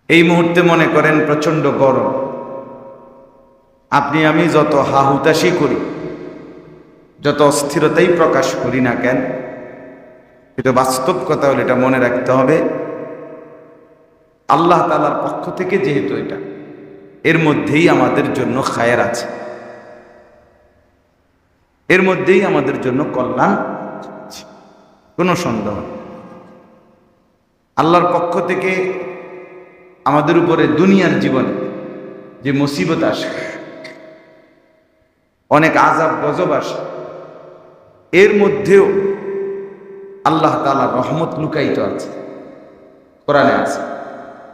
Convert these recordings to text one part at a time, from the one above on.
এই মুহূর্তে মনে করেন প্রচন্ড গরম, আপনি আমি যত হাহুতাশি করি, যত অস্থিরতাই প্রকাশ করি না কেন, কিন্তু বাস্তব কথা হলে এটা মনে রাখতে হবে, আল্লাহ তাআলার পক্ষ থেকে যেহেতু এটা, এর মধ্যেই আমাদের জন্য খায়ের আছে, এর মধ্যেই আমাদের জন্য কল্যাণ আছে, কোনো সন্দেহ নেই। আল্লাহর পক্ষ থেকে আমাদের উপরে দুনিয়ার জীবনে যে মুসিবত আসে, অনেক আযাব গজব আসে, এর মধ্যেও আল্লাহ তাআলার রহমত লুকায়িত আছে, কোরআনে আছে।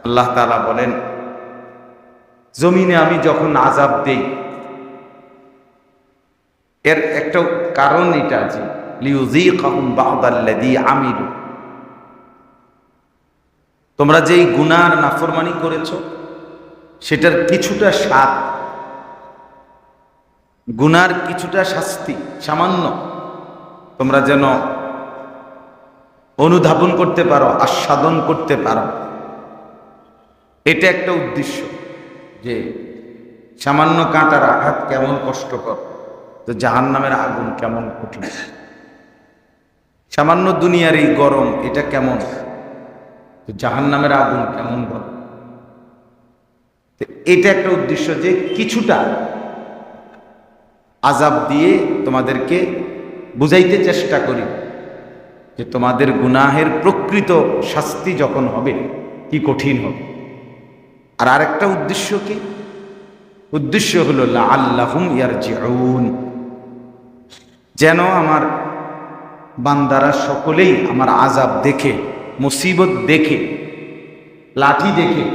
আল্লাহ তাআলা বলেন, জমিনে আমি যখন আযাব দেই, এর একটা কারণ এটা আছে, লিউযীকাহুম বা'দাল্লাযী আমিলু, তোমরা যেই গুনার নাফরমানি করেছো সেটার কিছুটা স্বাদ, গুনার কিছুটা শাস্তি সামান্য তোমরা যেন অনুধাবন করতে পারো, আস্বাদন করতে পারো, এটা একটা উদ্দেশ্য। যে সামান্য কাঁটার আঘাত কেমন কষ্টকর, তো জাহান্নামের আগুন কেমন কঠিন, সামান্য দুনিয়ার এই গরম এটা কেমন, তো জাহান্নামের আগুন কেমন গরম। এটা একটা উদ্দেশ্য যে কিছুটা আযাব দিয়ে তোমাদেরকে বুঝাইতে চেষ্টা করি যে তোমাদের গুনাহের প্রকৃত শাস্তি যখন হবে কি কঠিন হবে। আর আরেকটা উদ্দেশ্য কি? উদ্দেশ্য হলো লাআল্লাহুম ইয়ারজিউন, যেন আমার বান্দারা সকলেই আমার আযাব দেখে, মুসিবত দেখে, লাঠি দেখে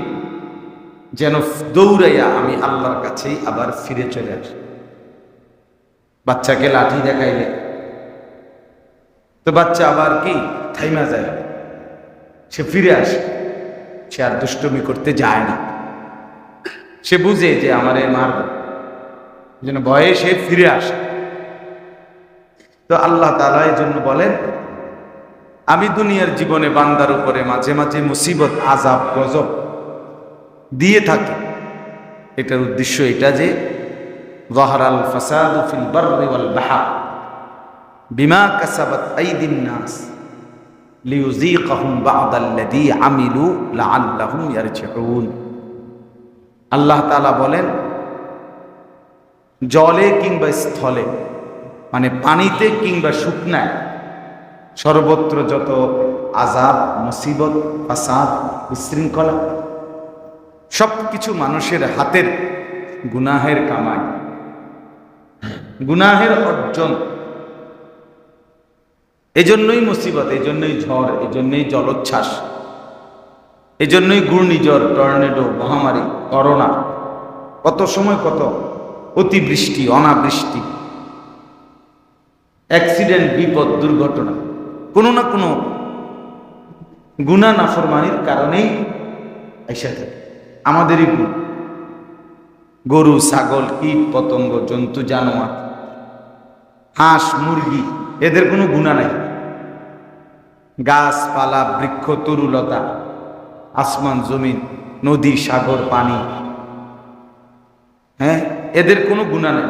যেন দৌড়াইয়া আমি আল্লাহর কাছেই আবার ফিরে চলে আসি। বাচ্চাকে লাঠি দেখাইলে তো বাচ্চা আবার কি থাইমা যায়, সে ফিরে আসে, সে আর দুষ্টুমি করতে যায় না, সে বুঝে যে আমারে মারবে, যেন ভয়ে সে ফিরে আসে। তো আল্লাহ তাআলা এই জন্য বলেন, আমি দুনিয়ার জীবনে বান্দার উপরে মাঝে মাঝে মুসিবত, আযাব গজব দিয়ে থাকি। এটার উদ্দেশ্য এটা যে যাহারাল ফাসাদু ফিল বাররি ওয়াল বাহর বিমা কাসাবাত আইদিন নাস লিয়ুযীকাহুম বা'দাল্লাযী আমিলু লাআল্লাহুম ইয়ারজিউন। আল্লাহ তাআলা বলেন, জলে কিংবা স্থলে, মানে পানিতে কিংবা শুকনায়, সর্বত্র যত আযাব, মুসিবত, ফাসাদ, বিশৃঙ্খলা, সবকিছু মানুষের হাতের গুনাহের কামাই, গুনাহের অর্জন। এজন্যই মুসিবত, এজন্যই ঝড়, এজন্যই জলোচ্ছ্বাস, এজন্যই ঘূর্ণিঝড়, টর্নেডো, মহামারী, করোনা, কত সময় কত অতিবৃষ্টি, অনাবৃষ্টি, অ্যাক্সিডেন্ট, বিপদ, দুর্ঘটনা, কোনো না কোনো গুনাহ নাফরমানির কারণেই আইসা থাকে। আমাদেরই ভুল। গরু, ছাগল, কীট পতঙ্গ, জন্তু জানোয়ার, হাঁস, মুরগি, এদের কোনো গুনাহ নাই। গাছপালা, বৃক্ষ, তরুলতা, আসমান জমিন, নদী, সাগর, পানি, হ্যাঁ, এদের কোনো গুনাহ নেই।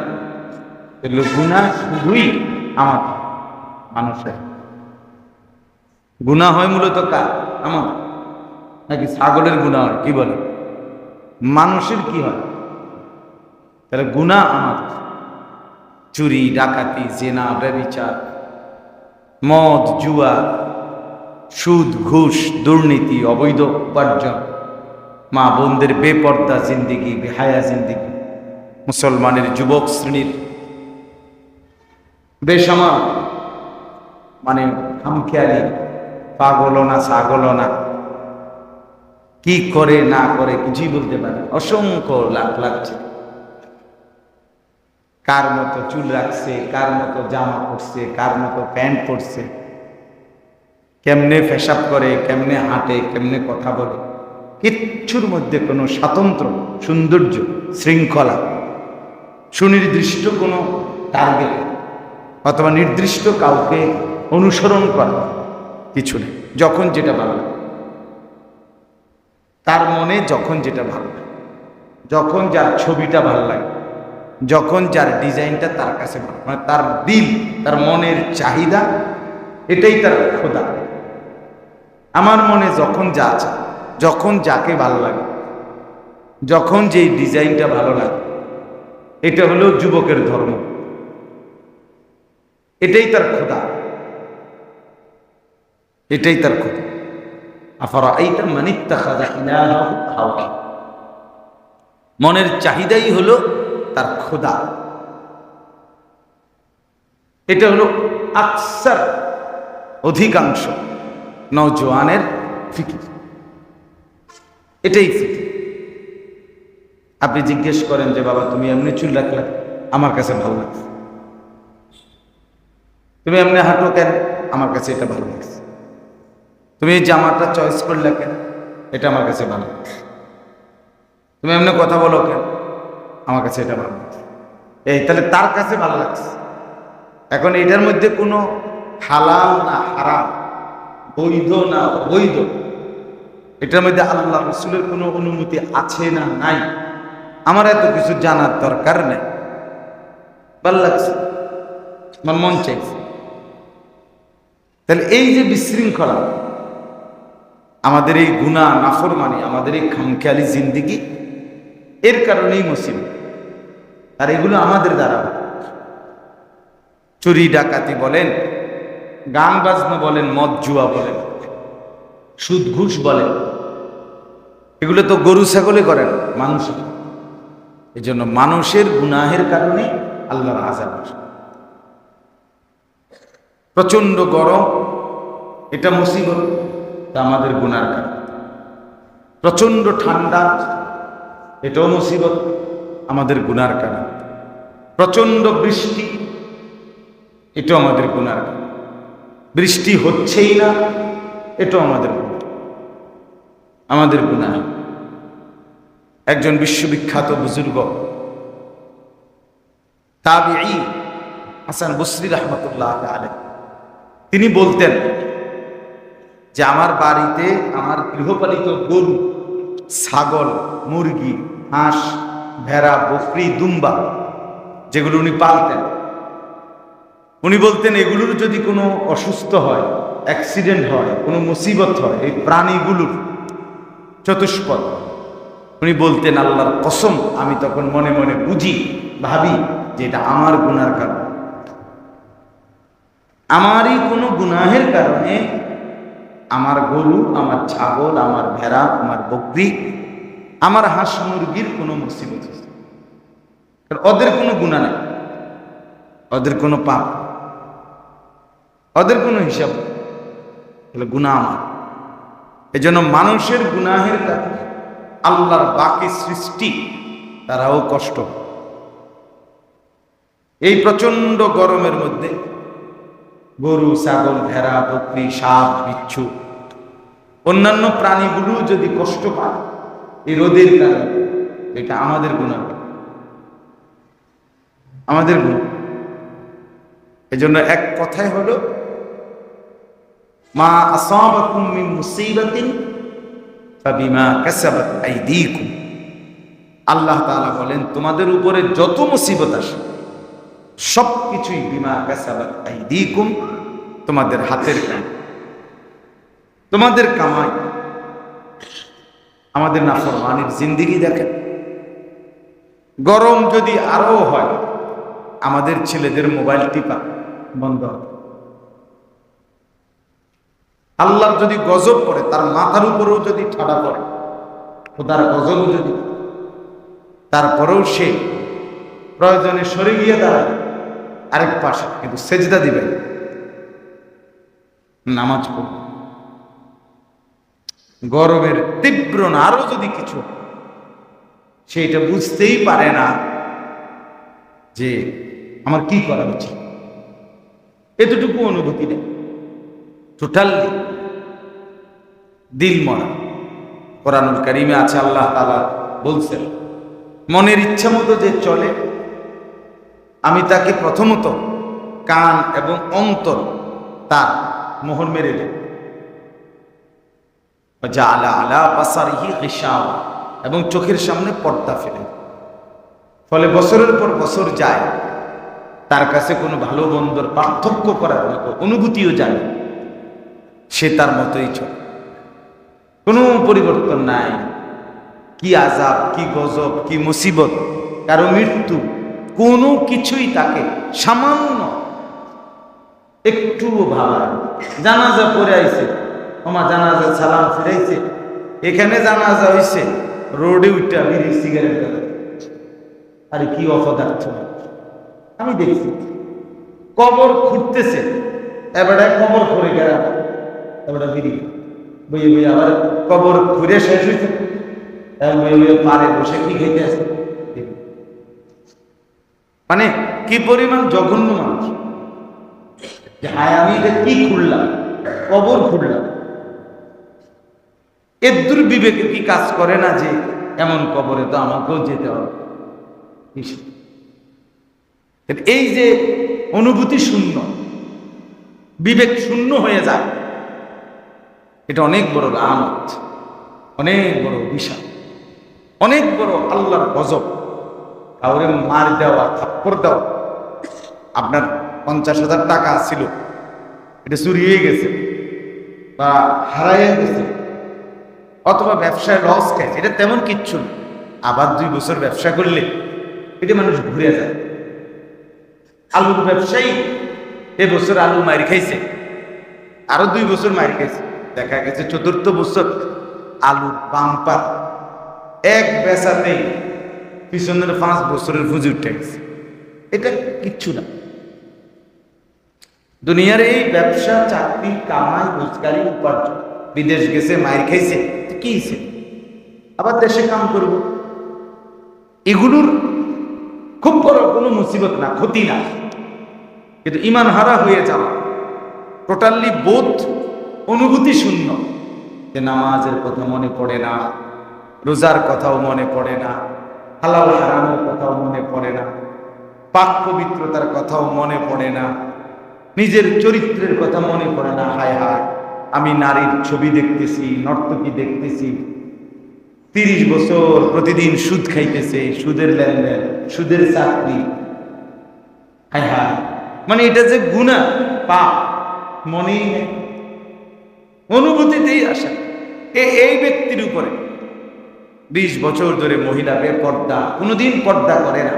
এগুলো গুনাহ শুধুই আমার মানুষের। গুনাহ হয় মূলত কার? আমার। নাকি ছাগলের গুনাহ হয়? কি বলে? মানুষের কি হয়? তাহলে গুনাহ আমার। চুরি, ডাকাতি, জেনা, ব্যভিচার, মদ, জুয়া, সুদ, ঘুষ, দুর্নীতি, অবৈধ উপার্জন, মা বোনদের বেপর্দা জিন্দিগি, বেহায়া জিন্দিগি, মুসলমানের যুবক শ্রেণীর বেসামাল, মানে খামখেয়ালি, পাগলনা, ছাগলনা, কি করে না করে কিছুই বলতে পারে, অসংখ্য লাখ লাখ। কার মতো চুল রাখছে, কার মতো জামা পরছে, কার মতো প্যান্ট পরছে, কেমনে পেশাব করে, কেমনে হাঁটে, কেমনে কথা বলে, কিচ্ছুর মধ্যে কোনো স্বাতন্ত্র্য, সৌন্দর্য, শৃঙ্খলা, সুনির্দিষ্ট কোনো টার্গেট অথবা নির্দিষ্ট কাউকে অনুসরণ করা কিছু নেই, যখন যেটা ভালো। তার মনে যখন যেটা ভালো লাগে, যখন যার ছবিটা ভালো লাগে, যখন যার ডিজাইনটা তার কাছে ভালো, মানে তার দিল, তার মনের চাহিদা, এটাই তার খোদা। আমার মনে যখন যা আছে, যখন যাকে ভালো লাগে, যখন যেই ডিজাইনটা ভালো লাগে, এটা হলো যুবকের ধর্ম, এটাই তার খোদা, এটাই তার খোদা। আফারাআইতা মান ইত্তাখাযা ইলাহাহু হাওয়া, মনের চাহিদাই হলো তার খোদা। এটা হলো আকসার, অধিকাংশ নওজোয়ানের ফিকির, এটাই ফিকির। আপনি জিজ্ঞেস করেন যে বাবা তুমি এমনি চুল রাখলে, আমার কাছে ভালো লাগছে। তুমি এমনি হাঁটো কেন, আমার কাছে এটা ভালো লাগছে। তুমি এই জামাটা চয়েস করলে কেন, এটা আমার কাছে ভালো লাগছে। তুমি এমনি কথা বলো কেন, আমার কাছে এটা ভালো লাগছে। এই তাহলে তার কাছে ভালো লাগছে। এখন এটার মধ্যে কোনো হালাল না হারাম, বৈধ না অবৈধ, এটার মধ্যে আল্লাহ রাসূলের কোনো অনুমতি আছে না নাই, আমার এত কিছু জানার দরকার নেই। ভালো লাগছে, আমার মন চাইছে। তাহলে এই যে বিশৃঙ্খলা, আমাদের এই গুনাহ নাফরমানি, আমাদের এই খামখেয়ালি জিন্দেগি, এর কারণেই মুসিবত। আর এগুলো আমাদের দ্বারা, চুরি ডাকাতি বলেন, গান বাজনা বলেন, মদ জুয়া বলেন, সুদ ঘুষ বলেন, এগুলো তো গরু ছাগলে করেন, মানুষ। এই জন্য মানুষের গুনাহের কারণে আল্লাহর আযাব আসে। প্রচন্ড গরম, এটা মুসিবত, তা আমাদের গুনার কারণ। প্রচন্ড ঠান্ডা, এটাও মুসিবত, আমাদের গুনার কারণ। প্রচন্ড বৃষ্টি, এটাও আমাদের গুনার কারণ। বৃষ্টি হচ্ছেই না, এটাও আমাদের গুনাহ, আমাদের গুনাহ। একজন বিশ্ববিখ্যাত বুজুর্গ তাবিঈ হাসান বসরি রাহমাতুল্লাহ আলাইহি, তিনি বলতেন যে আমার বাড়িতে আমার গৃহপালিত গরু, ছাগল, মুরগি, হাঁস, ভেড়া, বকরি, দুম্বা, যেগুলো উনি পালতেন, উনি বলতেন এগুলোর যদি কোনো অসুস্থ হয়, অ্যাক্সিডেন্ট হয়, কোনো মুসিবত হয়, এই প্রাণীগুলোর চতুষ্পদ, উনি বলতেন আল্লাহর কসম, আমি তখন মনে মনে বুঝি, ভাবি যে এটা আমার গুনার কারণ। আমারই কোনো গুনাহের কারণে আমার গরু, আমার ছাগল, আমার ভেড়া, আমার বকরি, আমার হাঁস মুরগির কোনো মুসিবত হয়েছে। ওদের কোনো গুনাহ নেই, ওদের কোনো পাপ, ওদের কোনো হিসাব, গুনাহ আমার। এই জন্য মানুষের গুনাহের কারণে আল্লাহর বাকি সৃষ্টি তারাও কষ্ট। এই প্রচন্ড গরমের মধ্যে গরু, ছাগল, ভেড়া, বকরি, সাপ, বিচ্ছু, অন্যান্য প্রাণীগুলো যদি কষ্ট পায় এই রোদের কারণে, এটা আমাদের গুনাহ, আমাদের গুনাহ। এই জন্য এক কথাই হলো, মা আসাবাকুম মিন মুসিবাতিন ফাবিমা কাসাবাত আইদিকুম। আল্লাহ তাআলা বলেন তোমাদের উপরে যত মুসিবত আসে সবকিছুই বিমা কাসাবাত আইদিকুম, তোমাদের হাতের কাজ, তোমাদের কামাই। আমাদের নাফরমানির জিন্দেগি দেখেন, গরম যদি আরো হয়, আমাদের ছেলেদের মোবাইল টিপা বন্ধ হবে। আল্লাহর যদি গজব পড়ে, তার মাথার উপরেও যদি ঠাডা পড়ে, খোদার গজব যদি, তারপরেও সে প্রয়োজনে সরে গিয়ে দাঁড়ায় আরেক পাশে, কিন্তু সেজদা দিবে, নামাজ পড়বে। গরমের তীব্র না আরো যদি কিছু, সেটা বুঝতেই পারে না যে আমার কি করা উচিত, এতটুকু অনুভূতি নেই, টোটালি দিল মরা। কোরআনুল কারীমে আছে, আল্লাহ তাআলা বলছেন মনের ইচ্ছা মতো যে চলে, আমি তাকে প্রথমত কান এবং অন্তর তার মোহর মেরে দেব। জাআলা আলা বাসারিহি গিশাওয়া, এবং চোখের সামনে পর্দা ফেলে। ফলে বছরের পর বছর যায়, তার কাছে কোনো ভালো মন্দর পার্থক্য করার মতো অনুভূতিও জানে, সে তার মতোই চলে, কোনো পরিবর্তন নাই। কি আযাব, কি গজব, কি মুসিবত, কারো মৃত্যু, কোনো কিছুই তাকে সামান্য একটুও ভাবা। জানাজা পড়ে আইছে, ওমা জানাজা সালাম ফিরাইছে, এখানে জানাজা হইছে, রোডে উঠা বিড়ি সিগারেট করে। আরে কি অপদার্থ! আমি দেখছি কবর খুঁড়তেছে, এবারে কবর খুঁড়ে গেলাম, এবারে বিড়ি বইয়ে বইয়ে আবার কবর খুঁড়ে শেষ হয়েছে, পারে বসে কি খেতে আছে। মানে কি পরিমাণ জঘন্য মানুষ! আমি এটা কি খুঁড়লাম, কবর খুঁড়লাম। এর দুর্বিবেকে কি কাজ করে না যে এমন কবরে তো আমাকেও যেতে হবে। এই যে অনুভূতি শূন্য, বিবেক শূন্য হয়ে যায়, এটা অনেক বড় লানত, অনেক বড় অভিশাপ, অনেক বড় আল্লাহর গজব। কাউরে মার দেওয়া, থাপ্পড় দেওয়া, আপনার 50,000 টাকা ছিল, এটা চুরি হয়ে গেছে বা হারাইয়া গেছে, অথবা ব্যবসায় লস খাইছে, এটা তেমন কিচ্ছু না। আবার 2 বছর ব্যবসা করলে এটা মানুষ ঘুরে যায়। আলুর ব্যবসায়ী এবছর আলু মার খাইছে, আরো 2 বছর মার খাইছে, দেখা গেছে 4র্থ বছর আলু বাম্পার, এক বেচাতেই পিছনের 5 বছরের পুঁজি উঠে গেছে। এটা কিচ্ছু না। দুনিয়ার এই ব্যবসা, চাকরি, কামাই, রোজগারি, উপার্জন, বিদেশ গেছে মার খাইছে, কি হয়েছে? আবার দেশে কাম করব, এগুলোর খুব বড় কোনো মুসিবত না, ক্ষতি না। কিন্তু ইমান হারা হয়ে যাওয়া, টোটালি বোধ অনুভূতি শূন্য, যে নামাজের কথা মনে পড়ে না, রোজার কথাও মনে পড়ে না, হালাল হারামের কথাও মনে পড়ে না, পাক পবিত্রতার কথাও মনে পড়ে না, নিজের চরিত্রের কথা মনে পড়ে না। হায় হায়, আমি নারীর ছবি দেখতেছি, নর্তকী দেখতেছি, 30 বছর প্রতিদিন সুদ খাইতেছে, সুদের লেনদেন, সুদের চাকরি। হায় হায়, মানে এটা যে গুনাহ, পাপ, মনেই নেই, অনুভূতিতেই আসে। এই ব্যক্তির উপরে 20 বছর ধরে মহিলা বেপর্দা, কোনোদিন পর্দা করে না,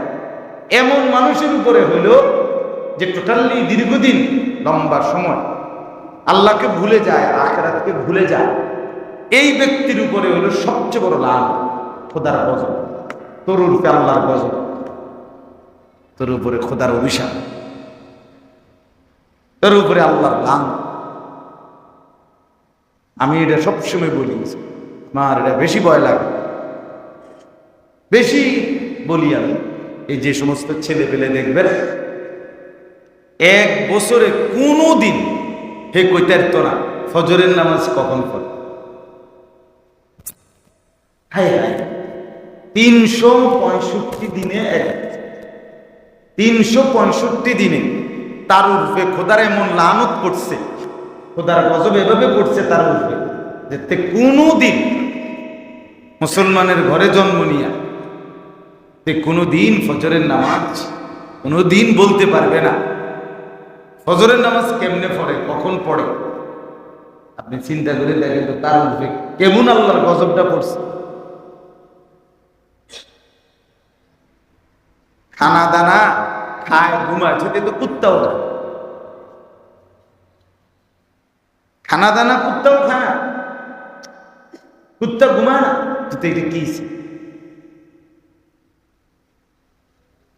এমন মানুষের উপরে হইল যে টোটালি দীর্ঘদিন লম্বা সময় আল্লাহকে ভুলে যায়, আখিরাতকে ভুলে যায়, এই ব্যক্তির উপরে হলো সবচেয়ে বড় লাভ, খোদার গজব। তোর উপরে আল্লাহর গজব, তোর উপরে খোদার অভিশাপ, তোর উপরে আল্লাহর লান। আমি এটা সবসময় বলি, মার এটা বেশি ভয় লাগে, বেশি বলি আমি। এই যে সমস্ত ছেলে পেলে দেখবেন 1 বছরে কোনো দিন হে কইতারত না ফজরের নামাজ কখন পড়ে। হায় হায়, 365 দিনে 365 দিনে তার উর্ফে খোদার এমন লানত পড়ছে, খোদার গজব এভাবে পড়ছে তার উর্ফে, যে কোনো দিন মুসলমানের ঘরে জন্ম নিয়া কোনো দিন ফজরের নামাজ কোনো দিন বলতে পারবে না। ফজরের নামাজ কেমনে পড়ে, কখন পড়ে, আপনি চিন্তা করে দেখেন তো তার উর্ফে কেমন আল্লাহর গজবটা পড়ছে। খানা দানা খায়, ঘুমায়, সেটা তো কুত্তাও না। খানা দানা কুত্তাও খায় না, কুত্তা ঘুমায় না, তো এটা কি?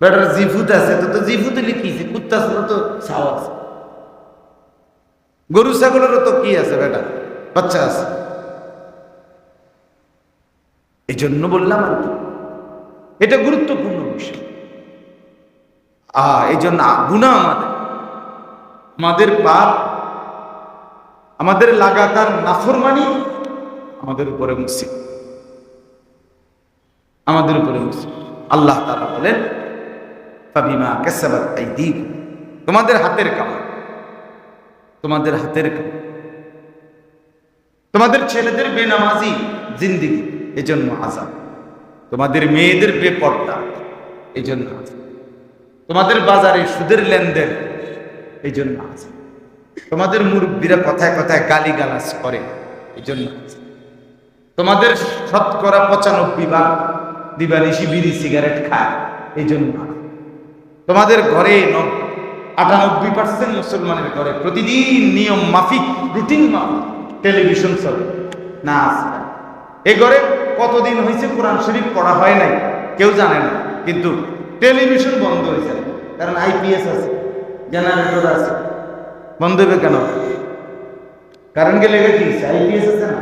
বেটার জিফুত আছে, তো জিফুত লিখিছে, কুত্তা ছিল তো ছাও আছে, গরু ছাগলেরও তো কি আছে, বেটা বাচ্চা আছে। এই জন্য বললাম আর কি, এটা গুরুত্বপূর্ণ বিষয়। এই জন্য গুনাহ আমাদের পাপ, আমাদের লাগাতার নাফরমানি আমাদের উপরে মুসিবত, আমাদের উপরে মুসিবত। আল্লাহ তাআলা বলেন ফাবিমা কাসাবাত আইদিকুম, তোমাদের হাতের কামাই, তোমাদের হাতের কামাই, তোমাদের ছেলেদের বেনামাজি জিন্দিগি, এজন্য আযাব। তোমাদের মেয়েদের বেপর্দা, এজন্য আযাব। তোমাদের বাজারে সুদের লেনদেন, এজন্য আযাব। তোমাদের মুরব্বীরা কথায় কথায় গালিগালাজ করে, এজন্য আযাব। তোমাদের শতকরা 95 দিবানিশি বিড়ি সিগারেট খায়, এজন্য আযাব। তোমাদের ঘরে 98% মুসলমানের ঘরে প্রতিদিন নিয়ম মাফিক, রুটিন মাফিক টেলিভিশন চলে, নাচ। এ ঘরে কতদিন হয়েছে কোরআন শরীফ পড়া হয় নাই কেউ জানে না, কিন্তু টেলিভিশন বন্ধ হয়েছে, কারণ আইপিএস আছে, জেনারেটর আছে। বন্ধ হবে কেন? কারেন্ট গেলে কি আইপিএস আছে না,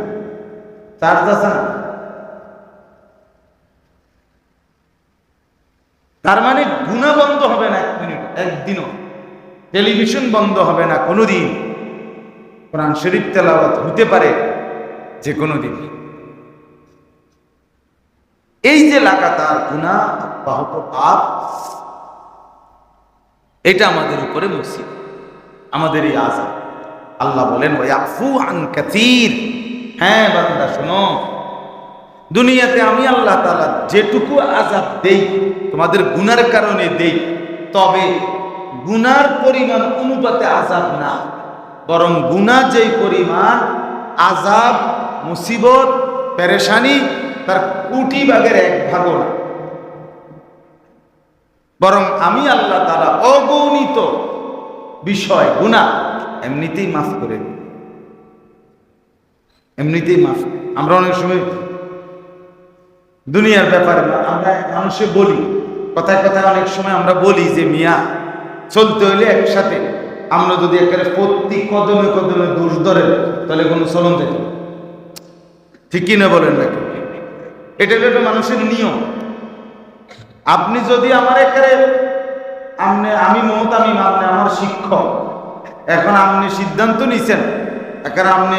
চার্জ আছে না। তার মানে গুনাহ বন্ধ হবে না এক মিনিট, একদিনও। টেলিভিশন বন্ধ হবে না কোনোদিন। কোরআন শরীফ তেলাওয়াত হতে পারে যে কোনো দিন। এই যে লাগাতার গুনাহ, অব্যাহত পাপ, এটা আমাদের উপরে মুসিবত, আমাদের এই আযাব। আল্লাহ বলেন ওয়াফু আন কাসীর। হ্যাঁ বান্দা শোনো, দুনিয়াতে আমি আল্লাহ তাআলা যেটুকু আযাব দেই তোমাদের গুনার কারণে দেই, তবে গুনার পরিমাণ অনুপাতে আযাব না, বরং গুনাহ যেই পরিমাণ আযাব, মুসিবত, পেরেশানি তার কোটি ভাগের 1 ভাগও না। বরং আমি আল্লাহ তাআলা অগণিত বিষয় গুনাহ এমনিতেই মাফ করে দিই, এমনিতেই মাফ। আমরা অনেক সময় দুনিয়ার ব্যাপারে আমরা মানুষে বলি, কথায় কথায় অনেক সময় আমরা বলি যে মিয়া চলতে হইলে একসাথে, আমরা যদি একেবারে প্রতি কদমে কদমে দোষ ধরে তাহলে কোনো চলন যেত, ঠিক কিনা বলেন নাকি? এটা একটা মানুষের নিয়ম। আপনি যদি আমার একেবারে আমি মহতামিম, আপনি আমার শিক্ষক, এখন আপনি সিদ্ধান্ত নিছেন একেবারে আপনি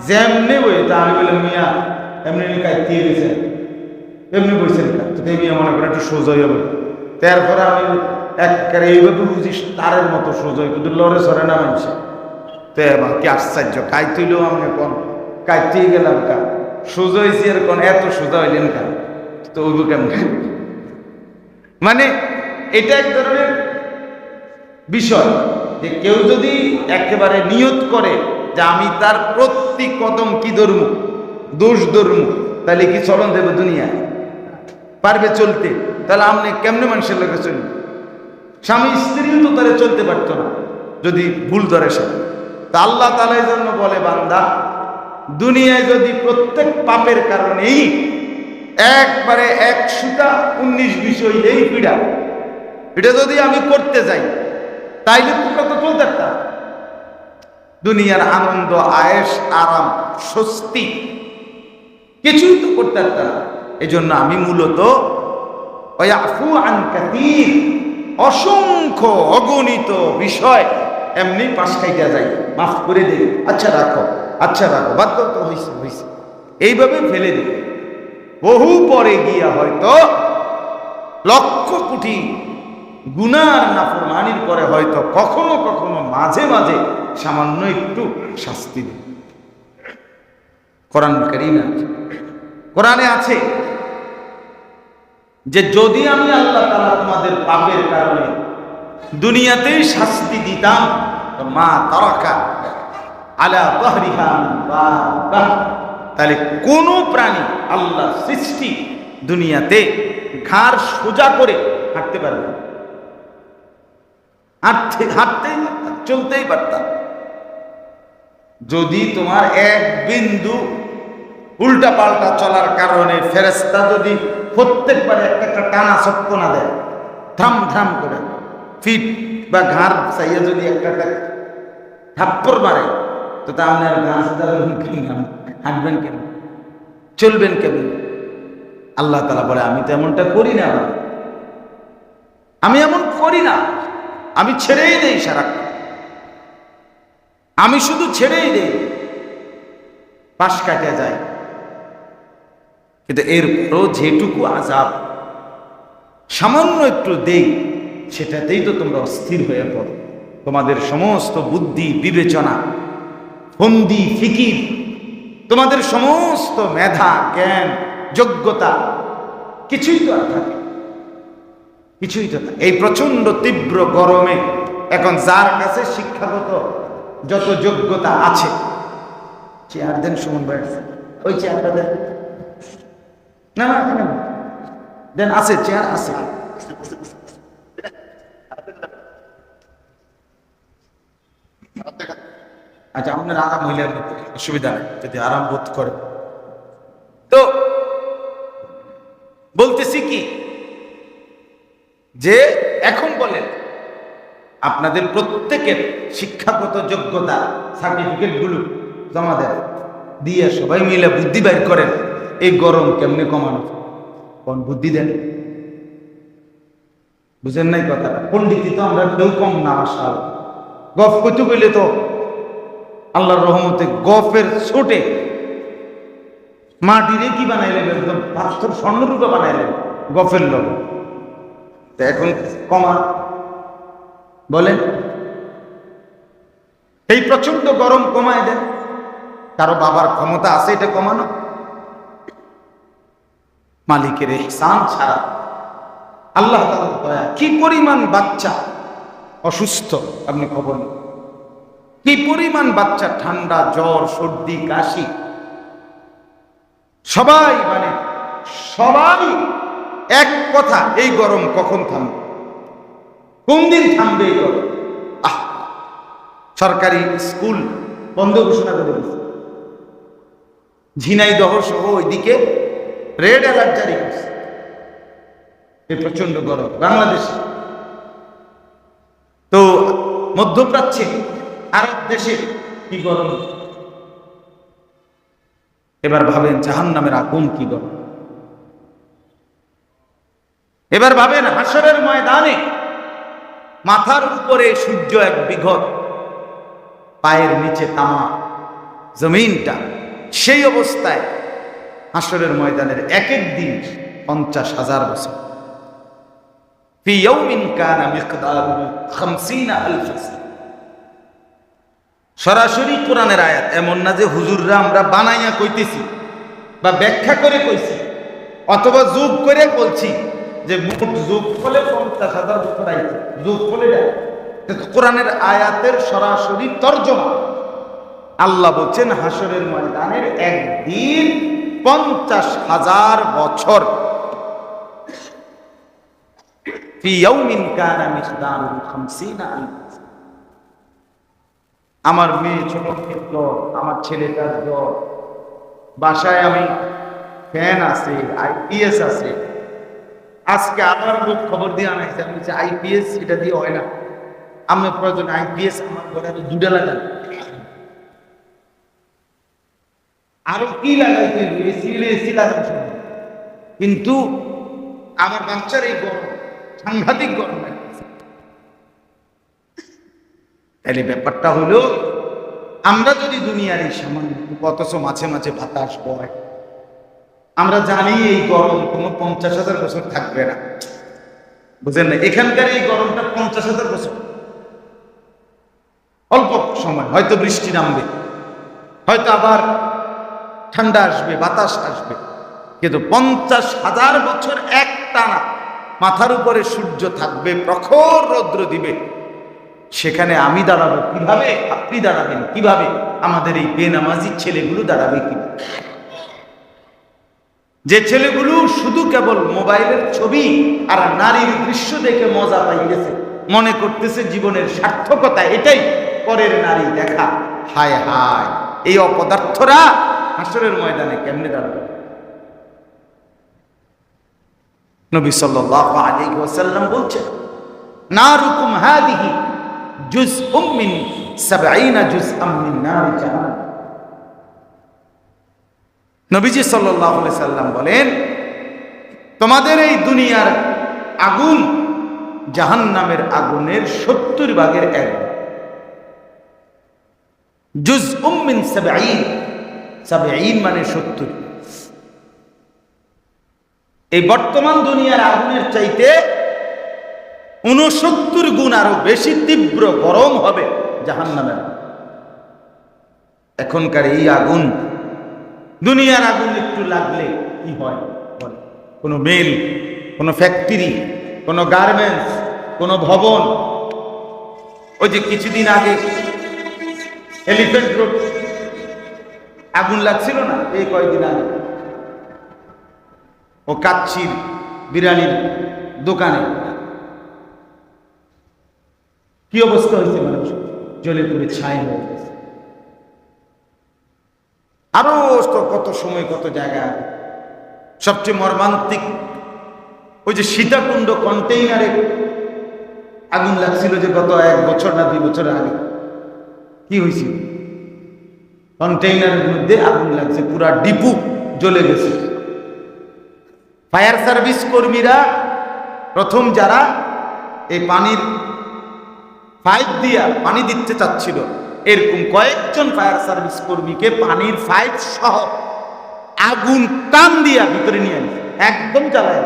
যেমনি বই, তা আমি বললাম মিয়া এমনি কাটিয়ে গেছেন, এমনি বইছেন, মিয়া মনে করেন একটু সোজাই হবে। তারপরে আমি একেবারে এইভাবে বুঝিস তারের মতো সোজাই, কিন্তু লড়ে সরে না মানছে। তো এবার কি আশ্চর্য, কাইতেইলেও আমি এখন কাইতেই গেলাম, কা সোজা হয়েছি আর কোন এত সোজা হইলেন কেন? তো ওইব কেমন? মানে এটা এক ধরনের বিষয় যে কেউ যদি একেবারে নিয়ত করে যে আমি তার প্রতি কদম কি ধরমু, দোষ ধরমু, তাহলে কি চলন দেবে দুনিয়া? পারবে চলতে? তাহলে আপনি কেমনে মানুষের লোকে চলবে? স্বামী স্ত্রীও তো তারা চলতে পারতো না যদি ভুল ধরে সে। তা আল্লাহ তাআলা এই জন্য বলে, বান্দা দুনিয়ায় যদি প্রত্যেক পাপের কারণেই একবারে 119 হইলেই পীড়া, এটা যদি আমি করতে যাই তাইলে তোমরা তো চলতে পারতা। দুনিয়ার আনন্দ, আয়েশ, আরাম, স্বস্তি কিছুই তো করতে পারতা না। এই জন্য আমি মূলত ওয়াফু আন কাসীর, অসংখ্য অগণিত বিষয় এমনি পাশ খাইতে যাই, মাফ করে দেই, আচ্ছা রাখো, আচ্ছা রাখো, বাধ্য তো হয়েছে হয়েছে, এইভাবে ফেলে দিই। বহু পরে গিয়া হয়তো লক্ষ কোটি গুনার নাফরমানির পরে হয়তো কখনো কখনো মাঝে মাঝে সামান্য একটু শাস্তি দেয়। কোরআন কারীমে আছে, কোরআনে আছে যে যদি আমি আল্লাহ তাআলা তোমাদের পাপের কারণে দুনিয়াতেই শাস্তি দিতাম, তো মা তারাকা আলা যাহরিহা বাবা, তাহলে কোন প্রাণী আল্লাহ সৃষ্টি দুনিয়াতে ঘাড় সোজা করে হাঁটতে পারবে না। হাঁটতেই চলতেই পারতাম। যদি তোমার এক বিন্দু উল্টা পাল্টা চলার কারণে ফেরেশতা যদি প্রত্যেকবার একটা টানা চক্ক না দেয়, ধাম ধাম করে ফিট বা ঘাড় চাইয়া যদি একটা থাপ্পড় মারে, তো তা আপনার ঘাড় হাঁটবেন কেন, চলবেন কেমন? আল্লাহ তাআলা বলে আমি তো এমনটা করি না, আমি এমন করি না, আমি ছেড়েই দেই সারাক্ষণ, আমি শুধু ছেড়েই দেই, পাশ কাটে যায়। কিন্তু এরপরও যেটুকু আযাব সামান্য একটু দেই, সেটাতেই তো তোমরা অস্থির হয়ে পড়ো। তোমাদের সমস্ত বুদ্ধি বিবেচনা, ফন্দি ফিকির তোমাদের সমস্ত মেধা, জ্ঞান, যোগ্যতা কিছুই তো আর থাকে, কিছুই তো থাকে। এই প্রচন্ড তীব্র গরমে এখন যার কাছে শিক্ষাগত যত যোগ্যতা আছে, চেয়ার দেন সুমন ভাই, ওই চেয়ারটা দেন, না না দেন, আছে চেয়ার আছে। আচ্ছা, আপনার আরাম হইলে অসুবিধা নেই, যদি আরাম বোধ করে। তো বলতেছি কি, যে এখন বলেন আপনাদের প্রত্যেকের শিক্ষাগত যোগ্যতা সার্টিফিকেট গুলো জমা দেন, দিয়ে সবাই মিলে বুদ্ধি বাইর করেন এই গরম কেমনে কমানো। কোন বুদ্ধি দেন, বুঝেন নাই কথা? পণ্ডিতি তো আমরা কেউ কম না, আসাল গফ কইতে গেলে তো আল্লাহর রহমতে গফের ছোটে মাটিরে কি বানাইলেন, একদম পাথর স্বর্ণরূপে বানাইলেন গফের লোক। এখন কমা বলেন, এই প্রচন্ড গরম কমায় দেন। কারো বাবার ক্ষমতা আছে এটা কমানো? মালিকের ইহসান ছাড়া, আল্লাহ তাআলার দয়া। কি পরিমাণ বাচ্চা অসুস্থ আপনি খবর নেন, কি পরিমাণ বাচ্চা ঠান্ডা, জ্বর, সর্দি, কাশি, সবাই মানে সবাই এক কথা, এই গরম কখন থামবে, কোন দিন থামবে এই গরম? সরকারি স্কুল বন্ধ ঘোষণা করে দিয়েছে, ঝিনাইদহ সহ ওইদিকে রেড অ্যালার্ট জারি করছে। এই প্রচন্ড গরম বাংলাদেশে, তো মধ্যপ্রাচ্যে, আরব দেশে কি গরম। এবার ভাবেন জাহান্নামের আগুন কি গরম। এবার ভাবেন হাসরের ময়দানে মাথার উপরে সূর্য এক বিঘত, পায়ের নিচে তামা জমিনটা, সেই অবস্থায় হাসরের ময়দানের এক এক দিন 50,000 বছর। ফি ইয়াউমিন কানা মিকদারুহু 50,000 সানা। সরাসরি কোরআনের আয়াত, এমন না যে হুজুররা আমরা বানাইয়া কইতেছি বা ব্যাখ্যা করে কইছি অথবা যোগ করে বলছি যে মোট যোগ ফলে 50,000 বছর আইছে, যোগ ফলে কোরআনের আয়াতের সরাসরি তর্জমা। আল্লাহ বলছেন হাসরের ময়দানের একদিন 50,000 বছর। ফি ইয়াউমিন কানা মিকদারুহু 50,000। আমার মেয়ে ছোট জ্বর, আমার ছেলেটার জ্বর, বাসায় আমি ফ্যান আছে, আইপিএস আছে। আজকে আবার লোক খবর দিয়ে আনাইছে, আমি বলছি আইপিএস এটা দিয়ে হয় না, আমি প্রয়োজন আইপিএস আমার ঘরে আরো 2টা লাগান, আরো কি লাগাইতে এসি লাগান, কিন্তু আমার বাচ্চার এই গরম, সাংঘাতিক গরম লাগছে। তাহলে ব্যাপারটা হলো, আমরা যদি দুনিয়ার এই সামান্য, অথচ মাঝে মাঝে বাতাস বয়, আমরা জানি এই গরম কোনো 50,000 বছর থাকবে না, বুঝেন না? এখানকার এই গরমটা 50,000 বছর, অল্প সময় হয়তো বৃষ্টি নামবে, হয়তো আবার ঠান্ডা আসবে, বাতাস আসবে, কিন্তু 50,000 বছর একটানা মাথার উপরে সূর্য থাকবে, প্রখর রৌদ্র দিবে। সেখানে আমি দাঁড়াবো কিভাবে, আপনি দাঁড়াবেন কিভাবে, আমাদের এই বেনামাজি ছেলেগুলো দাঁড়াবে কিভাবে? যে ছেলেগুলো শুধু কেবল মোবাইলের ছবি আর নারীর দৃশ্য দেখে মজা পাইতেছে, মনে করতেছে জীবনের সার্থকতা এটাই পরের নারী দেখা, হায় হায়, এই অপদার্থরা হাসরের ময়দানে কেমনে দাঁড়াবে? নবী সাল্লাল্লাহু আলাইহি ওয়াসাল্লাম বলছেন, নারুকুম হাদিহি জুজউম মিন 70 জুজআম মিন নারি জাহান্নাম। নবীজি সাল্লাল্লাহু আলাইহি সাল্লাম বলেন, তোমাদের এই দুনিয়ার আগুন জাহান্নামের আগুনের 70 ভাগের 1। জুজউম মিন 70, 70 মানে 70। এই বর্তমান দুনিয়ার আগুনের চাইতে 69 গুণ আরো বেশি তীব্র গরম হবে জাহান্নামের। এখনকার এই আগুন দুনিয়ার আগুন একটু লাগলে কি হয় বলে? কোনো মিল, কোনো ফ্যাক্টরি, কোনো গার্মেন্টস, কোনো ভবন। ওই যে কিছুদিন আগে এলিফ্যান্ট রোড আগুন লাগছিল না, এই কয়েকদিন আগে, ও কাচ্চির বিরিয়ানির দোকানে কি অবস্থা হয়েছে? মানুষ জ্বলে পুড়ে ছাই হয়ে গেছে। আরো কত সময়, কত জায়গা। সবচেয়ে মর্মান্তিক ওই যে সীতাকুণ্ড কন্টেইনারে আগুন লাগছিল যে গত 1 বছর না 2 বছর আগে। কি হয়েছিল? কন্টেইনারের মধ্যে আগুন লাগছে, পুরা ডিপু জ্বলে গেছে। ফায়ার সার্ভিস কর্মীরা প্রথম যারা এই পানির পাইপ দিয়া পানি দিতে চাচ্ছিল, এরকম কয়েকজন ফায়ার সার্ভিস কর্মীকে পানির পাইপ সহ আগুন টান দিয়া ভিতরে নিয়ে আনছে, একদম জ্বালায়।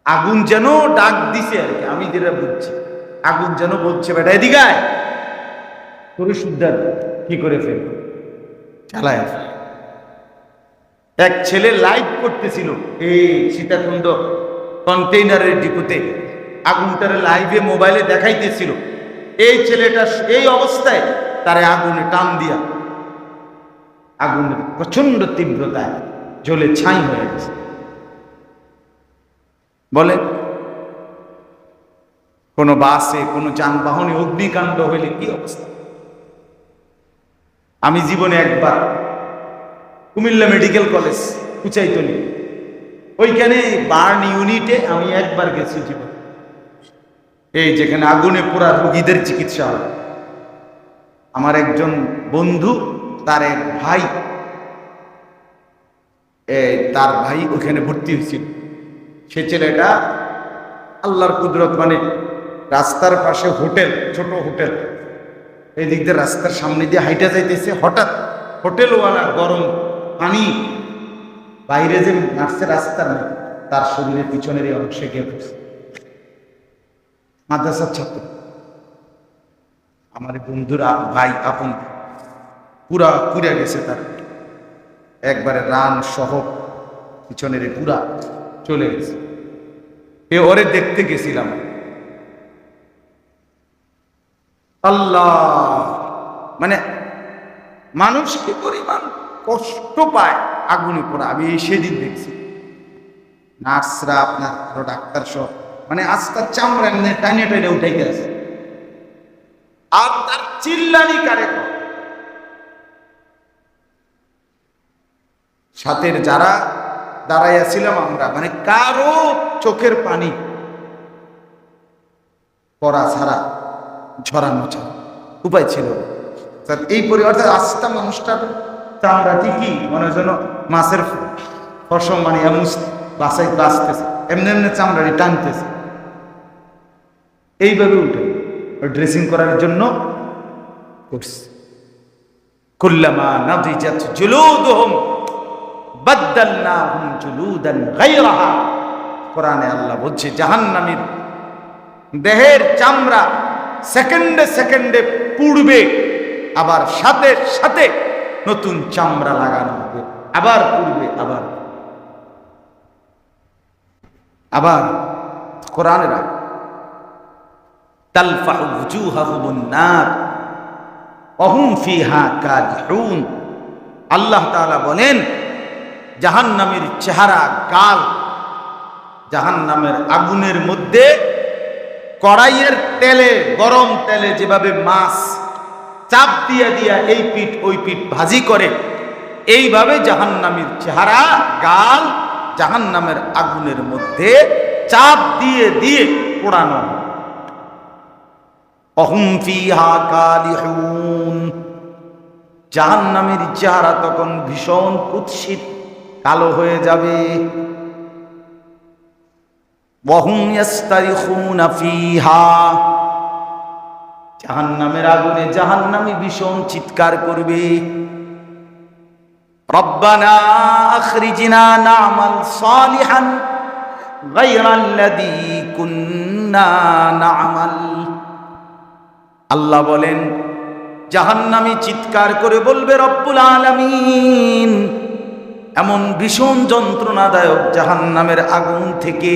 আগুন যেন ডাক দিছে আর কি, আমি যেটা বুঝছি, আগুন যেন বলছে বেটা এদিকে আয়, তোরে শুদ্ধার কি করে ফেল, জ্বালায়। এক ছেলে লাইভ করতেছিল এই সীতাকুণ্ড কন্টেইনারের ডিপুতে, আগুনটারে লাইভে মোবাইলে দেখাইতেছিল। এই ছেলেটা এই অবস্থায় তারে আগুনে টান দিয়া আগুনের প্রচন্ড তীব্রতায় জ্বলে ছাই হয়ে গেছে। বলে কোন বাসে, কোন যানবাহনে অগ্নিকাণ্ড হইলে কি অবস্থা? আমি জীবনে একবার কুমিল্লা মেডিকেল কলেজ কুচাইতলি, ওইখানে বার্ন ইউনিটে আমি একবার গেছি জীবন, এই যেখানে আগুনে পোড়া রোগীদের চিকিৎসা হয়। আমার একজন বন্ধু, তার এক ভাই, তার ভাই ওখানে ভর্তি হয়েছিল। সে ছেলেটা আল্লাহর কুদরত, মানে রাস্তার পাশে হোটেল, ছোট হোটেল, এই দিক দিয়ে রাস্তার সামনে দিয়ে হাইটা যাইতেছে, হঠাৎ হোটেলওয়ালা গরম পানি বাইরে যে নাচছে রাস্তার, তার শরীরের পিছনের এই অংশে গিয়ে পড়ছে। মাদ্রাসার ছাত্র, আমার বন্ধুরা ভাই আপন, পুরা পুড়ে গেছে তার, একবারে রান সহ পিছনের পুরা চলে গেছে। ওরে দেখতে গেছিলাম। আল্লাহ, মানে মানুষ কি পরিমাণ কষ্ট পায় আগুনে পোড়া। আমি সেদিন দেখছি নার্সরা, আপনার ডাক্তার সব, মানে আস্তার চামড়া এমনি টাইনে টাইনে উঠাইতে আছে, আর তার চিল্লানি কারে। সাথের যারা দাঁড়াইয়াছিলাম আমরা, মানে কারো চোখের পানি পড়া ছাড়া, ঝরানো ছাড়া উপায় ছিল। এই পরিবার আস্তা মানুষটার চামড়া ঠিকই মনে যেন মাছের ফসম, মানে বাসায় বাঁচতেছে, এমনি এমনি চামড়াটি টানতেছে, এইভাবে উঠে ড্রেসিং করার জন্য করছে। কুল্লামা নাদিজাত জুলুদুহুম বাদদালনাহুম জুলুদান গায়রাহা। কোরআনে আল্লাহ বলছে জাহান্নামীর দেহের চামড়া সেকেন্ডে সেকেন্ডে পুড়বে, আবার সাথে সাথে নতুন চামড়া লাগানো হবে, আবার পুড়বে, আবার আবার। কোরআনের তালফাহু ওয়ুজুহাহুমুন নার ওয়া হুম ফিহা কাদিহুন। আল্লাহ তাআলা বলেন জাহান্নামের চেহারা, গাল, জাহান্নামের আগুনের মধ্যে কড়াইয়ের তেলে, গরম তেলে যেভাবে মাছ চাপ দিয়া দিয়া এই পিঠ ওই পিঠ ভাজি করে, এইভাবে জাহান্নামের চেহারা, গাল জাহান্নামের আগুনের মধ্যে চাপ দিয়ে দিয়ে পোড়ানো। অহুম ফিহা কালিহুন। জাহান্নামের চেহারা তখন ভীষণ কুৎসিত, কালো হয়ে যাবে। ওয়াহুম ইয়াস্তারিখুনা ফিহা। জাহান্নামের আগুনে জাহান্নামী ভীষণ চিৎকার করবে, রব্বানা আখরিজনা না'মাল সালিহান গায়রাল্লাযী কুন্না না'মাল। আল্লাহ বলেন জাহান্নামী চিৎকার করে বলবে, রব্বুল আলামিন, এমন ভীষণ যন্ত্রণাদায়ক জাহান্নামের আগুন থেকে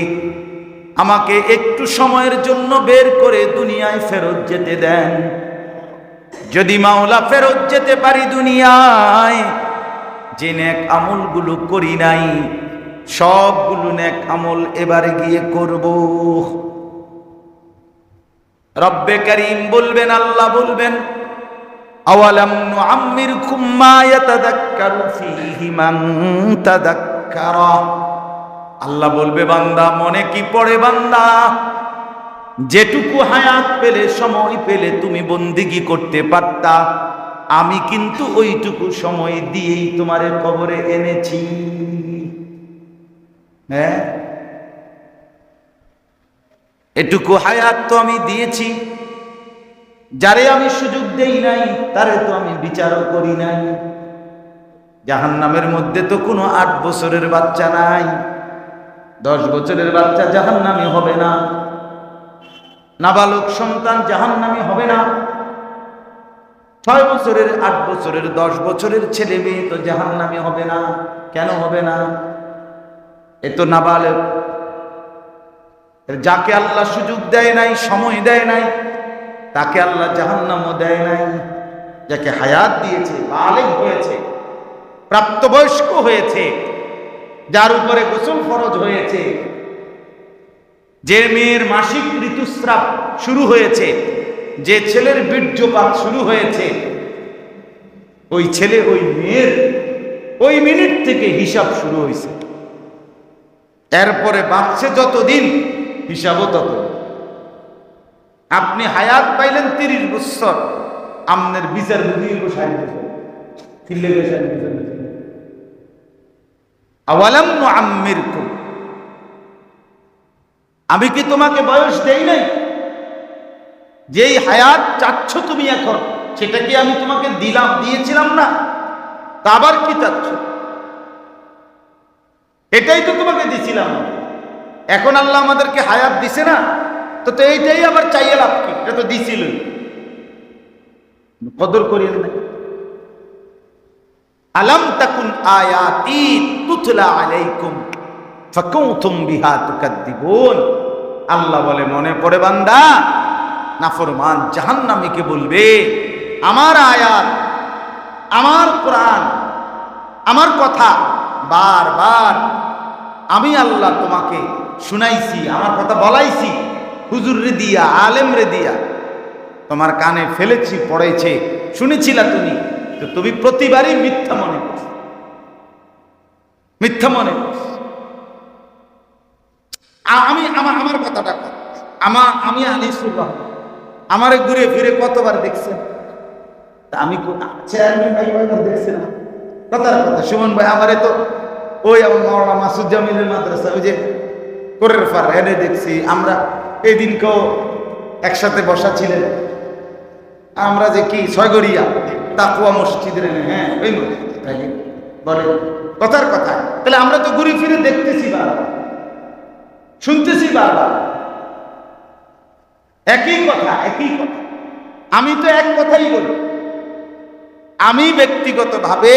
আমাকে একটু সময়ের জন্য বের করে দুনিয়ায় ফেরত যেতে দেন। যদি মাওলা ফেরত যেতে পারি দুনিয়ায়, যে নেক আমলগুলো করি নাই সবগুলো নেক আমল এবারে গিয়ে করব। রব্বে করিম বলবেন, আল্লাহ বলবেন, আওয়ালাম নুআম্মিরকুম মা ইয়াতাযাক্কারু ফীহি মান তাযাক্কারা। আল্লাহ বলবে, বান্দা মনে কি পড়ে বান্দা, যেটুকু হায়াত পেলে, সময় পেলে তুমি বন্দিগি করতে পারতা, আমি কিন্তু ওইটুকু সময় দিয়েই তোমারে কবরে এনেছি। হ্যাঁ, এটুকু হায়াত তো আমি দিয়েছি, যারে আমি সুযোগ দেই নাই তারে তো আমি বিচারও করি নাই। জাহান্নামের মধ্যে তো কোনো 8 বছরের বাচ্চা নাই, 10 বছরের বাচ্চা জাহান্নামী হবে না, নাবালক সন্তান জাহান্নামী হবে না, 6 বছরের, 8 বছরের, 10 বছরের ছেলে মেয়ে তো জাহান্নামী হবে না। কেন হবে না? এ তো নাবালক, যাকে আল্লাহ সুযোগ দেয় নাই, সময় দেয় নাই, তাকে আল্লাহ জাহান্নামও দেয় নাই। যাকে হায়াত দিয়েছে, বালেগ হয়েছে, প্রাপ্তবয়স্ক হয়েছে, যার উপরে গোসল ফরজ হয়েছে, যে মেয়ের মাসিক ঋতুস্রাব শুরু হয়েছে, যে ছেলের বীর্যপাত শুরু হয়েছে, ওই ছেলে ওই মেয়ের ওই মিনিট থেকে হিসাব শুরু হয়েছে। এরপরে বাঁচছে যতদিন, হিসাবও তত। আপনি হায়াত পাইলেন 30 বছর, আপনার বিচার বুঝিয়ে 60 বছর। আওয়ালাম নুআম্মিরকুম, আমি কি তোমাকে বয়স দেই নাই? যেই হায়াত চাচ্ছ তুমি এখন, সেটা কি আমি তোমাকে দিয়েছিলাম না? তা আবার কি চাচ্ছ? এটাই তো তোমাকে দিছিলাম। এখন আল্লাহ আমাদেরকে হায়াত দিছে না, তো এইটাই আবার চাইয়ে লাভ কি? এটা তো দিছিল, কদর করিয়েন না। আলাম তাকুন আয়াতি তুতলা আলাইকুম ফাকুনতুম বিহা তুকাদ্দিবুন। আল্লাহ বলে, মনে পড়ে বান্দা, নাফরমান জাহান্নামীকে বলবে, আমার আয়াত, আমার কোরআন, আমার কথা বারবার আমি আল্লাহ তোমাকে শুনাইছি, আমার কথা বলাইছি, হুজুর রে দিয়া, আলেম রে দিয়া, তোমার কানে ফেলেছি, পড়াইছে, শুনেছিলা তুমি, তো তুমি প্রতিবারই মিথ্যা মনে করছো, মিথ্যা মনে করছো। আমার কথাটা আমি আনিসুল্লাহ, আমারে ঘুরে ফিরে কতবার দেখছেন? আমি চেয়ারম্যান ভাই দেখছিলাম, কথার কথা সুমন ভাই আমারে তো ওই আমার মাওলানা মাসুদ জামিলের মাদ্রাসা, ওই যে কোরের ফার এনে দেখছি আমরা। এই দিনকেও একসাথে বসা ছিলেন আমরা, যে কি ছয়গড়িয়া তাকুয়া মসজিদের, হ্যাঁ ওই বলে কথার কথা। তাহলে আমরা তো ঘুরে ফিরে দেখতেছি বারবার, শুনতেছি বারবার একই কথা, একই কথা। আমি তো এক কথাই বলি, আমি ব্যক্তিগতভাবে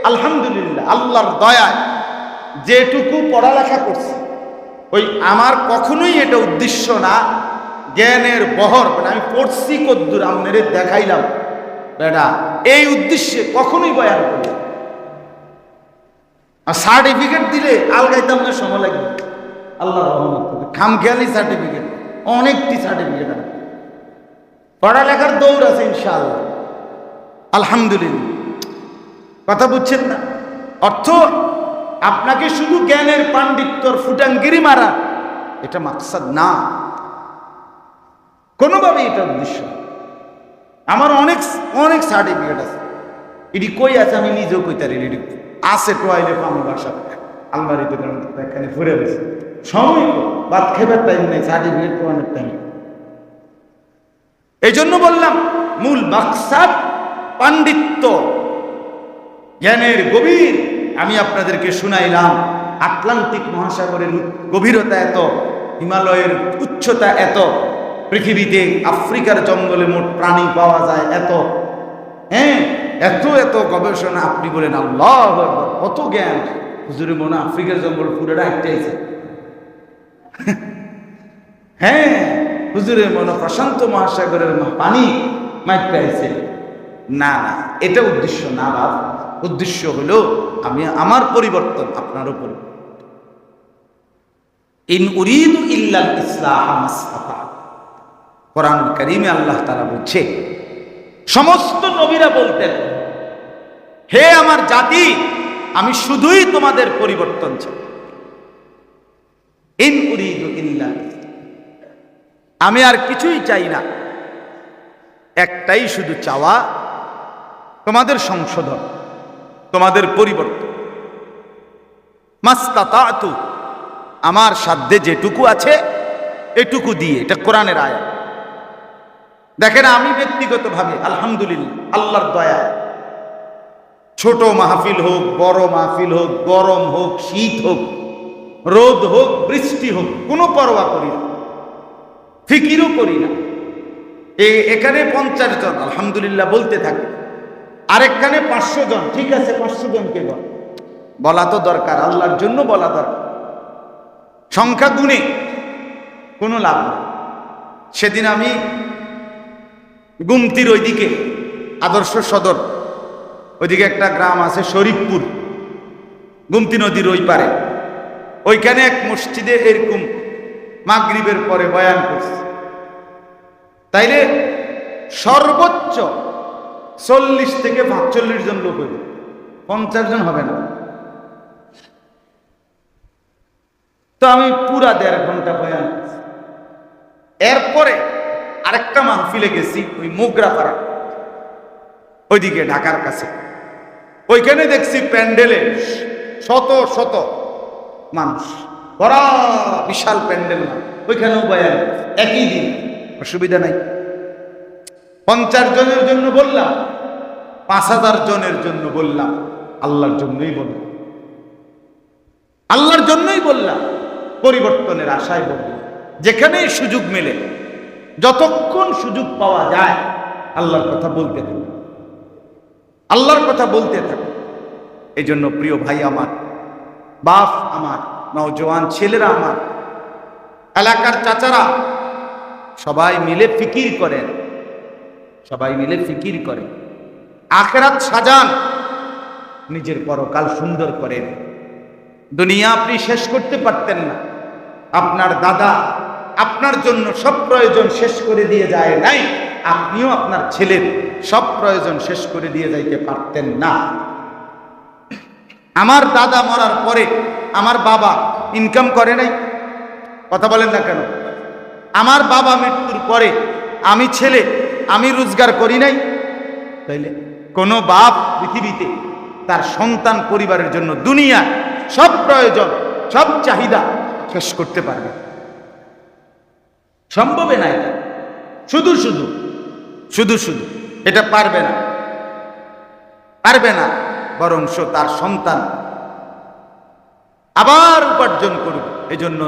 আলহামদুলিল্লাহ আল্লাহর দয়ায় যেটুকু পড়ালেখা করছি, ওই আমার কখনোই এটা উদ্দেশ্য না জ্ঞানের বহর, মানে আমি পড়ছি কদ্দুর আপনার দেখাইলাম বেটা, এই উদ্দেশ্যে কখনোই বয়ান করি। আর সার্টিফিকেট দিলে আলগাইতাম না, সময় লাগবে। আল্লাহ রহমত, খামখেয়ালি সার্টিফিকেট, অনেকটি সার্টিফিকেট আছে, পড়ালেখার দৌড় আছে ইনশাআল্লাহ, আলহামদুলিল্লাহ। কথা বুঝছেন না? অর্থ আপনাকে শুধু জ্ঞানের পাণ্ডিত্যর ফুটাঙ্গিরি মারা, এটা মাকসাদ না, কোনোভাবেই এটা উদ্দেশ্য। আমার অনেক অনেক সার্টিফিকেট আছে, এটি কই আছে আমি নিজেও কইতারি, এটি আছে টোয়াইলে আমার বাসা আলমারিতে এখানে ফুরে গেছে, সময় বাদ খেবার টাইম নেই, সার্টিফিকেট পাওয়ানোর টাইম। এই জন্য বললাম মূল মাকসাদ পাণ্ডিত্য, জ্ঞানের গভীর। আমি আপনাদেরকে শুনাইলাম আটলান্টিক মহাসাগরের গভীরতা এত, হিমালয়ের উচ্চতা এত, পৃথিবীতে আফ্রিকার জঙ্গলে মোট প্রাণী পাওয়া যায় এত, হ্যাঁ, এত এত গবেষণা, আপনি বলেন আল্লাহু আকবার, কত জ্ঞান। হুজুরে মনে হয় আফ্রিকার জঙ্গল পুরোটা একটাইছে। হ্যাঁ, হুজুরে মনে প্রশান্ত মহাসাগরের পানি মাইক পাইছে। না না, এটা উদ্দেশ্য না বাবা। উদ্দেশ্য হলো আমি আমার পরিবর্তন, আপনার উপর। ইন উরিদু ইল্লাল ইসলাহ মাসতাতা। কোরআন কারীমে আল্লাহ তাআলা বলছে, সমস্ত নবীরা বলতেন, হে আমার জাতি, আমি শুধুই তোমাদের পরিবর্তন চাই। ইন উরিদু ইল্লা, আমি আর কিছুই চাই না, একটাই শুধু চাওয়া, তোমাদের সংশোধন, তোমাদের পরিবর্তন। মাসতাতাতু, আমার সাধ্যে যেটুকু আছে এটুকু দিয়ে। এটা কোরআনের আয়াত। দেখেন, আমি ব্যক্তিগতভাবে আলহামদুলিল্লাহ আল্লাহর দয়া, ছোট মাহফিল হোক, বড় মাহফিল হোক, গরম হোক, শীত হোক, রোদ হোক, বৃষ্টি হোক, কোনো পরোয়া করি না, ফিকিরও করি না। এখানে 50 জন আলহামদুলিল্লাহ বলতে থাকে, আরেকখানে 500 জন, ঠিক আছে 500 জনকে বলা তো দরকার, আল্লাহর জন্য বলা দরকার। সংখ্যা গুণে কোনো লাভ নেই। সেদিন আমি গুমতির ওইদিকে, আদর্শ সদর ওইদিকে একটা গ্রাম আছে শরীফপুর, গুমতি নদীর ওই পারে, ওইখানে এক মসজিদে এরকম মাগরিবের পরে বয়ান করছে। তাইলে সর্বোচ্চ 40 থেকে 45 জন লোক হইবে, 50 জন হবে না। তো আমি পুরা 1.5 ঘন্টা বয়ান করছি। এরপরে আরেকটা মাহফিলে গেছি, ওই মোগরাপাড়া ওইদিকে ঢাকার কাছে। ওইখানে দেখছি প্যান্ডেলে শত শত মানুষ, বড় বিশাল প্যান্ডেল, ওইখানেও বয়ান একই দিন, অসুবিধা নাই। 50 জনের জন্য বললাম, 5000 জনের জন্য বললাম, আল্লাহর জন্যই বললাম, আল্লাহর জন্যই বললাম, পরিবর্তনের আশায় বললাম। যেখানেই সুযোগ মেলে, যতক্ষণ সুযোগ পাওয়া যায়, আল্লাহর কথা বলতে থাকুন, আল্লাহর কথা বলতে থাকুন। এই জন্য প্রিয় ভাই আমার, বাপ আমার, নওজোয়ান ছেলেরা আমার, এলাকার চাচারা, সবাই মিলে ফিকির করেন, সবাই মিলে ফিকির করেন, আখিরাত সাজান, নিজের পরকাল সুন্দর করেন। দুনিয়া আপনি শেষ করতে পারতেন না, আপনার দাদা আপনার জন্য সব প্রয়োজন শেষ করে দিয়ে যায় নাই, আপনিও আপনার ছেলের সব প্রয়োজন শেষ করে দিয়ে যাইতে পারতেন না। আমার দাদা মরার পরে আমার বাবা ইনকাম করে নাই, কথা বলেন না কেন? আমার বাবা মৃত্যুর পরে আমি ছেলে, আমি রোজগার করি নাই। তাইলে কোনো বাপ পৃথিবীতে তার সন্তান পরিবারের জন্য দুনিয়া সব প্রয়োজন, সব চাহিদা শেষ করতে পারবে? সম্ভবে না। এটা শুধু শুধু শুধু শুধু এটা পারবে না, পারবে না। বরং তার সন্তান আবার উপার্জন করবে। এজন্য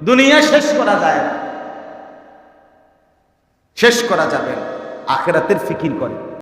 দুনিয়া শেষ করা যায় না, শেষ করা যাবে না। আখিরাতের ফিকির করে।